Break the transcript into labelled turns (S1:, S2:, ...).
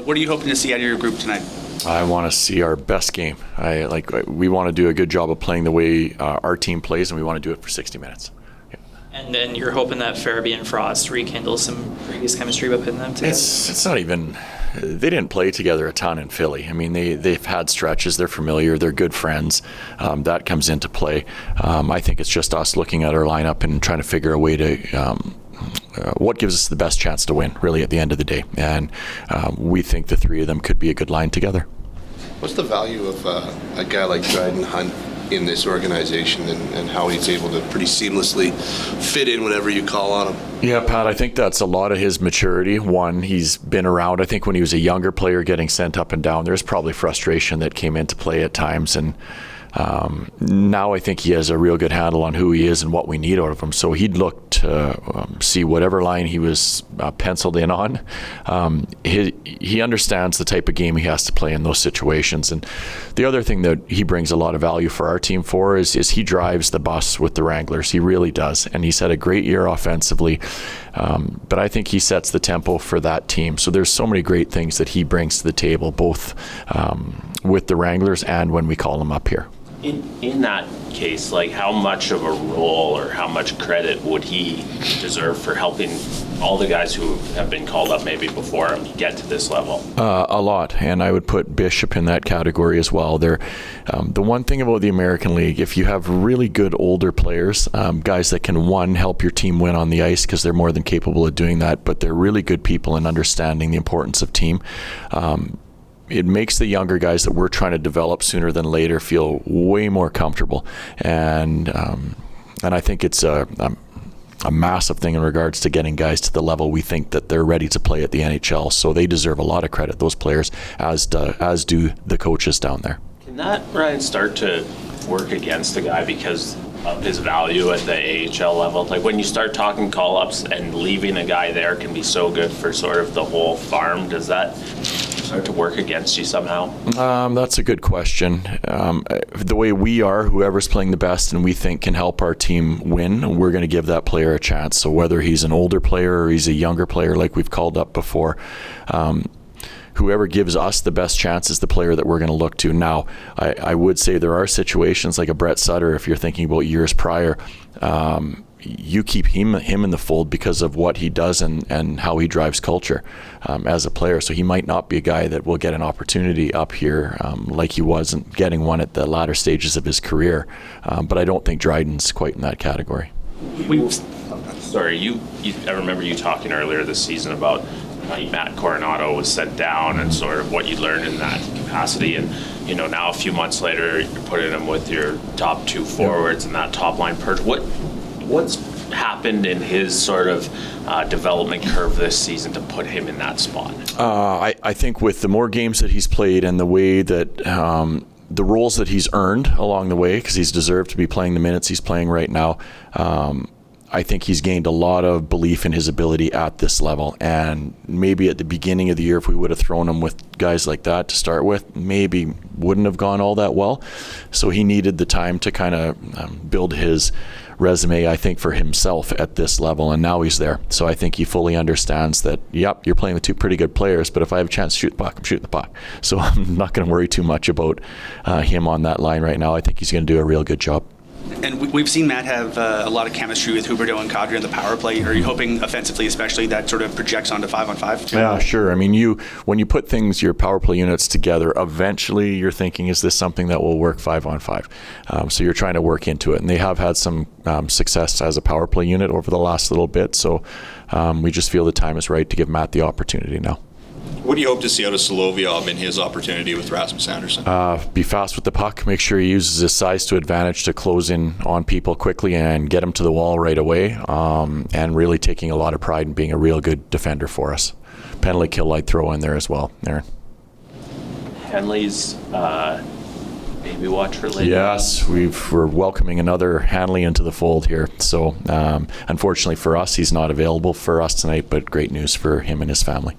S1: What are you hoping to see out of your group tonight?
S2: I want to see our best game. We want to do a good job of playing the way our team plays, and we want to do it for 60 minutes. Yeah.
S3: And then you're hoping that Farabee and Frost rekindle some previous chemistry by putting them together?
S2: It's not even... They didn't play together a ton in Philly. I mean, they've had stretches. They're familiar. They're good friends. That comes into play. I think it's just us looking at our lineup and trying to figure a way to what gives us the best chance to win, really, at the end of the day. And we think the three of them could be a good line together.
S4: What's the value of a guy like Dryden Hunt in this organization and how he's able to pretty seamlessly fit in whenever you call on him?
S2: Yeah, Pat, I think that's a lot of his maturity. One, he's been around. I think when he was a younger player getting sent up and down, there's probably frustration that came into play at times. And now I think he has a real good handle on who he is and what we need out of him. So he'd look to see whatever line he was penciled in on. He understands the type of game he has to play in those situations. And the other thing that he brings a lot of value for our team for is he drives the bus with the Wranglers. He really does. And he's had a great year offensively. But I think he sets the tempo for that team. So there's so many great things that he brings to the table, both with the Wranglers and when we call him up here.
S5: In that case, like, how much of a role or how much credit would he deserve for helping all the guys who have been called up maybe before him get to this level?
S2: A lot, and I would put Bishop in that category as well. The one thing about the American League, if you have really good older players, guys that can, one, help your team win on the ice because they're more than capable of doing that, but they're really good people in understanding the importance of team. It makes the younger guys that we're trying to develop sooner than later feel way more comfortable, and I think it's a massive thing in regards to getting guys to the level we think that they're ready to play at the NHL. So they deserve a lot of credit, those players, as do the coaches down there.
S5: Can that, Ryan, start to work against a guy because of his value at the AHL level? Like, when you start talking call-ups and leaving a guy there can be so good for sort of the whole farm, does that start to work against you somehow?
S2: That's a good question. The way we are, whoever's playing the best and we think can help our team win, we're going to give that player a chance. So whether he's an older player or he's a younger player like we've called up before, whoever gives us the best chance is the player that we're going to look to. Now, I would say there are situations like a Brett Sutter, if you're thinking about years prior, you keep him in the fold because of what he does and how he drives culture as a player. So he might not be a guy that will get an opportunity up here like he wasn't getting one at the latter stages of his career. But I don't think Dryden's quite in that category.
S5: I remember you talking earlier this season about Matt Coronado was sent down and sort of what you learned in that capacity. And, now a few months later, you're putting him with your top two forwards and that top line perch. What's happened in his sort of development curve this season to put him in that spot?
S2: I think with the more games that he's played and the way that the roles that he's earned along the way, because he's deserved to be playing the minutes he's playing right now, I think he's gained a lot of belief in his ability at this level. And maybe at the beginning of the year, if we would have thrown him with guys like that to start with, maybe wouldn't have gone all that well. So he needed the time to kind of build his resume, I think, for himself at this level, and now he's there. So I think he fully understands that, yep, you're playing with two pretty good players, but if I have a chance to shoot the puck, I'm shooting the puck. So I'm not going to worry too much about him on that line right now. I think he's going to do a real good job.
S1: And we've seen Matt have a lot of chemistry with Huberdeau and Kadri on the power play. Are you hoping offensively, especially, that sort of projects onto 5-on-5?
S2: Yeah, sure. I mean, when you put your power play units together, eventually you're thinking, is this something that will work 5-on-5? So you're trying to work into it. And they have had some success as a power play unit over the last little bit. So we just feel the time is right to give Matt the opportunity now.
S6: What do you hope to see out of Solovyov in his opportunity with Rasmus Andersson?
S2: Be fast with the puck. Make sure he uses his size to advantage to close in on people quickly and get him to the wall right away. And really taking a lot of pride in being a real good defender for us. Penalty kill I'd throw in there as well, Aaron.
S5: Henley's baby watch related?
S2: Yes, we're welcoming another Hanley into the fold here. So unfortunately for us, he's not available for us tonight, but great news for him and his family.